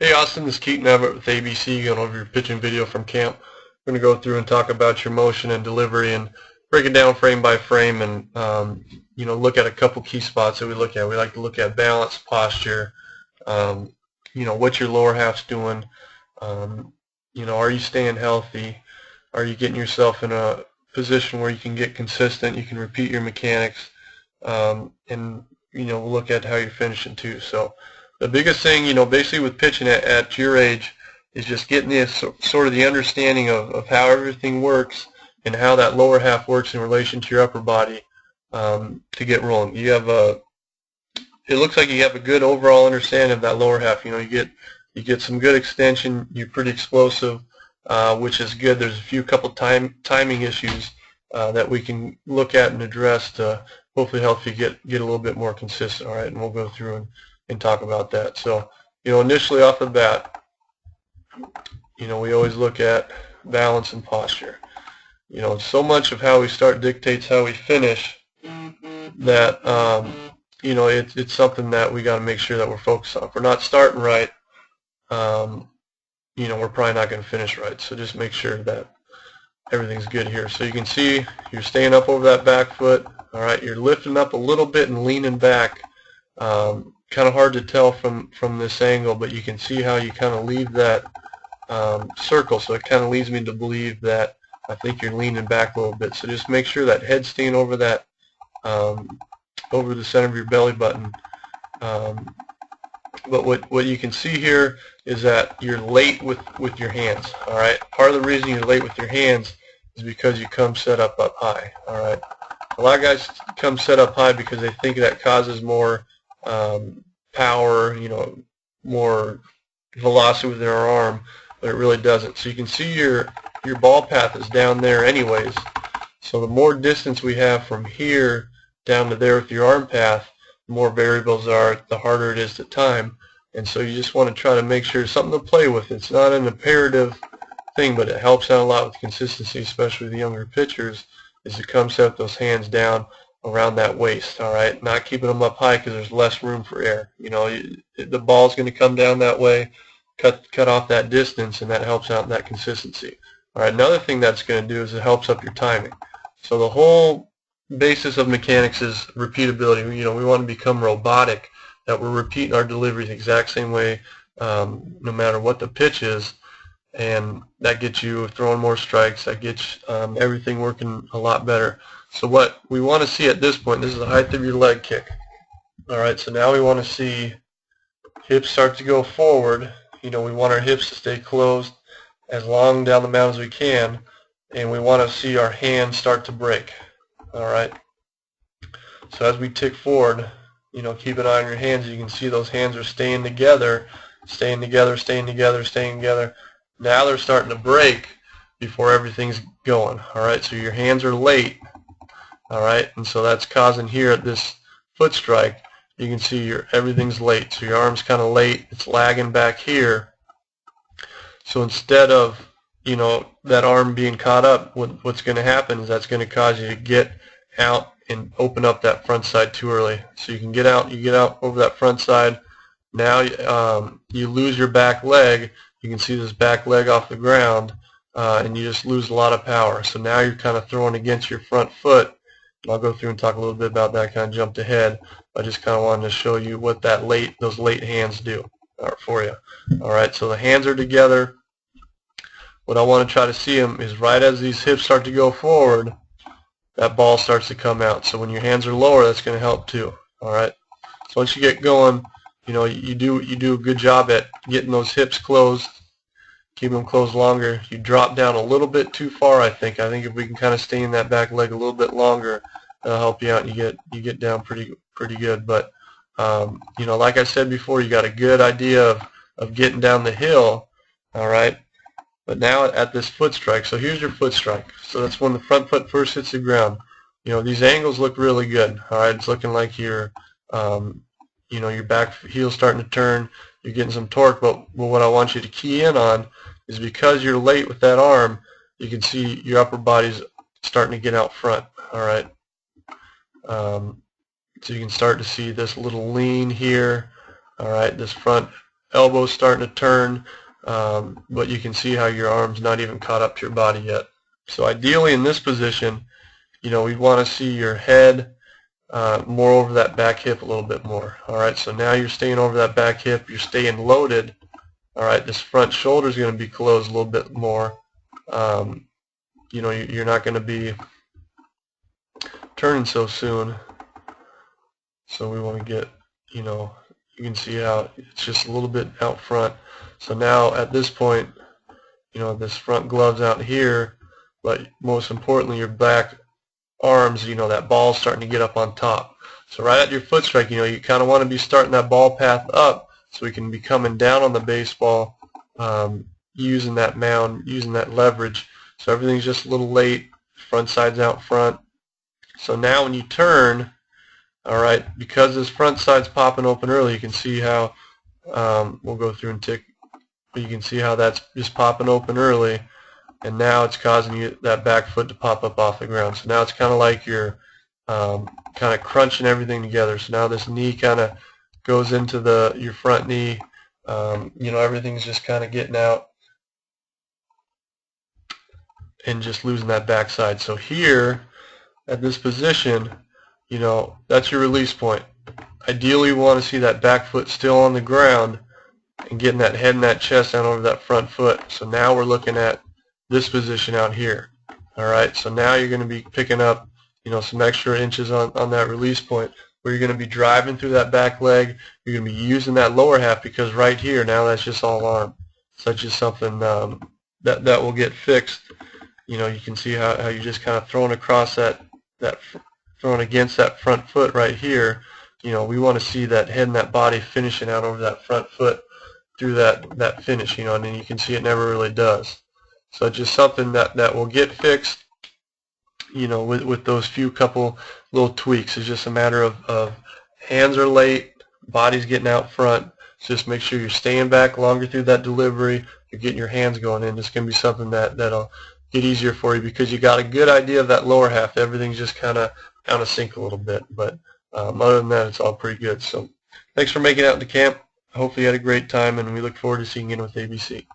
Hey Austin, this is Keaton Abbott with ABC, going over your pitching video from camp. We're going to go through and talk about your motion and delivery and break it down frame by frame and look at a couple key spots that we look at. We like to look at balance, posture, um, what your lower half's doing, are you staying healthy, are you getting yourself in a position where you can get consistent, you can repeat your mechanics, and we'll look at how you're finishing too. So the biggest thing, basically with pitching at your age is just getting the sort of the understanding of how everything works and how that lower half works in relation to your upper body to get rolling. It looks like you have a good overall understanding of that lower half. You get some good extension. You're pretty explosive, which is good. There's a couple timing issues that we can look at and address to hopefully help you get a little bit more consistent. All right, and we'll go through and talk about that. So, initially off the bat, we always look at balance and posture. So much of how we start dictates how we finish that, it's something that we got to make sure that we're focused on. If we're not starting right, we're probably not going to finish right. So just make sure that everything's good here. So you can see you're staying up over that back foot. All right, you're lifting up a little bit and leaning back. Kind of hard to tell from this angle, but you can see how you kind of leave that circle. So it kind of leads me to believe that I think you're leaning back a little bit. So just make sure that head's staying over that over the center of your belly button. But what you can see here is that you're late with your hands. All right. Part of the reason you're late with your hands is because you come set up high. All right. A lot of guys come set up high because they think that causes more power, more velocity with their arm, but it really doesn't. So you can see your ball path is down there anyways. So the more distance we have from here down to there with your arm path, the more variables are, the harder it is to time. And so you just want to try to make sure it's something to play with. It's not an imperative thing, but it helps out a lot with consistency, especially with the younger pitchers, is to come set those hands down around that waist, all right? Not keeping them up high because there's less room for air. The ball's going to come down that way, cut off that distance, and that helps out in that consistency. All right, another thing that's going to do is it helps up your timing. So the whole basis of mechanics is repeatability. We want to become robotic, that we're repeating our delivery the exact same way no matter what the pitch is, and that gets you throwing more strikes, that gets everything working a lot better. So what we want to see at this point, this is the height of your leg kick. All right, so now we want to see hips start to go forward. We want our hips to stay closed as long down the mound as we can, and we want to see our hands start to break. All right. So as we tick forward, keep an eye on your hands. You can see those hands are staying together, staying together, staying together, staying together. Now they're starting to break before everything's going. All right. So your hands are late. All right. And so that's causing here at this foot strike, you can see everything's late. So your arm's kind of late. It's lagging back here. So instead of that arm being caught up, what's going to happen is that's going to cause you to get out and open up that front side too early. So you get out over that front side. Now you lose your back leg. You can see this back leg off the ground, and you just lose a lot of power. So now you're kind of throwing against your front foot. And I'll go through and talk a little bit about that. Kind of jumped ahead. I just kind of wanted to show you what those late hands do for you. All right, so the hands are together. What I want to try to see them is right as these hips start to go forward, that ball starts to come out. So when your hands are lower, that's going to help too. All right. So once you get going, you do a good job at getting those hips closed, keeping them closed longer. You drop down a little bit too far, I think. I think if we can kind of stay in that back leg a little bit longer, that'll help you out, and you get down pretty good. But like I said before, you got a good idea of getting down the hill. All right. But now at this foot strike, so here's your foot strike. So that's when the front foot first hits the ground. These angles look really good. All right, it's looking like your back heel's starting to turn. You're getting some torque. But what I want you to key in on is because you're late with that arm, you can see your upper body's starting to get out front. All right. So you can start to see this little lean here. All right, this front elbow's starting to turn, but you can see how your arm's not even caught up to your body yet. So ideally in this position, we'd want to see your head more over that back hip a little bit more. Alright, so now you're staying over that back hip, you're staying loaded. Alright, this front shoulder is going to be closed a little bit more. You're not going to be turning so soon. So we want to get, you can see how it's just a little bit out front. So now at this point, this front glove's out here, but most importantly your back arms, that ball's starting to get up on top. So right at your foot strike, you kind of want to be starting that ball path up so we can be coming down on the baseball, using that mound, using that leverage. So everything's just a little late, front side's out front. So now when you turn, alright, because this front side's popping open early, you can see how, we'll go through and tick, but you can see how that's just popping open early, and now it's causing you that back foot to pop up off the ground. So now it's kind of like you're kind of crunching everything together. So now this knee kind of goes into your front knee. Everything's just kind of getting out and just losing that backside. So here at this position, that's your release point. Ideally, we want to see that back foot still on the ground and getting that head and that chest down over that front foot. So now we're looking at this position out here. Alright, so now you're going to be picking up, some extra inches on that release point, where you're going to be driving through that back leg. You're going to be using that lower half, because right here, now that's just all arm. So that's just something that will get fixed. You can see how you're just kind of throwing across throwing against that front foot right here. We want to see that head and that body finishing out over that front foot through that finish, and then you can see it never really does. So it's just something that will get fixed, with those few couple little tweaks. It's just a matter of hands are late, body's getting out front. So just make sure you're staying back longer through that delivery. You're getting your hands going in. It's going to be something that'll get easier for you, because you got a good idea of that lower half. Everything's just kind of sink a little bit. But other than that, it's all pretty good. So thanks for making it out to camp. Hopefully you had a great time, and we look forward to seeing you in with ABC.